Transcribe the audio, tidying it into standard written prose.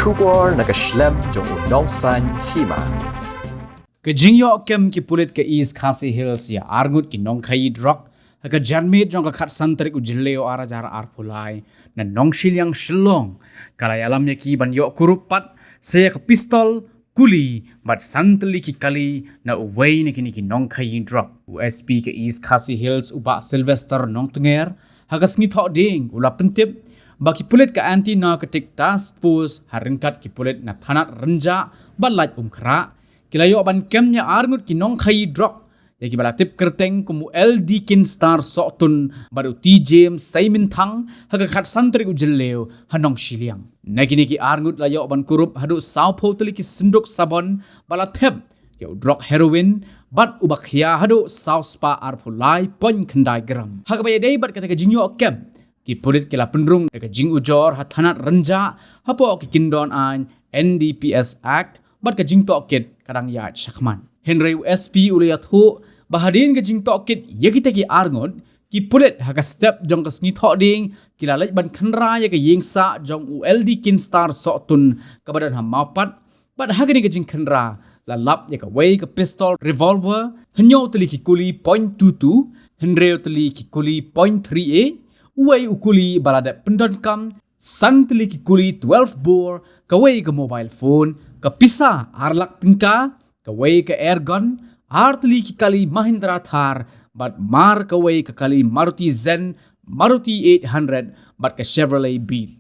Trooper nakaslem jong Nongkhaïi Hima. Kejingyo kem ki pulit ke East Khasi Hills ya argut ki Nongkhaïi Drok ka janmit jong ka khat santrik ujileo ara jara arpulai na Nongshiliang Shillong kala alam ya ki ban yo Kurup pat se ka pistol kuli bat santli ki kali na uway na kini ki Nongkhaïi Drok USP ke East Khasi Hills uba Sylvester Nongtenger hagas ngitho ding ulap pentip baki pulit ka anti narcotic task force haringkat ki pulit na thanat renja balat umkra kilayo ban kemnya arngut ki Nongkhaïi Drok ya ki balatip kerteng kumu LD kin star sotun baru T James Simon Thang haga khat santri ujelleo hanong shiliang nakini ki arngut layo ban Kurup hadu saupo teli ki sinduk sabon balatep yo Drok heroin bat ubakhia hadu sauspa arpulai pon khandai gram haga bayadei bat kata jinyo kem ki pulit kila pendrung ka jing ujor hathanat renja hapo ki kindon an NDPS Act bat ka jing tokit kadang ya chakman Henry USP uliat hu bahadin ka jing tokit yagita ki arngon ki pulit haga step jong ka sngi thoding kila laj ban khanra ya ka yingsa jong ULD kin star sotun ka badan hamapat bat haga ni ka jing khanra la lap ya ka way ka pistol revolver hanyo tali ki kuli .22 henry tali ki kuli .38 uai ukuli balada pendonkam santli ki kuli 12 bore kawai ke mobile phone ke pisa arlak tingka kawai ke air gun artli ki kali Mahindra Thar bat mar kawai ke kali Maruti Zen Maruti 800 bat ke Chevrolet Beat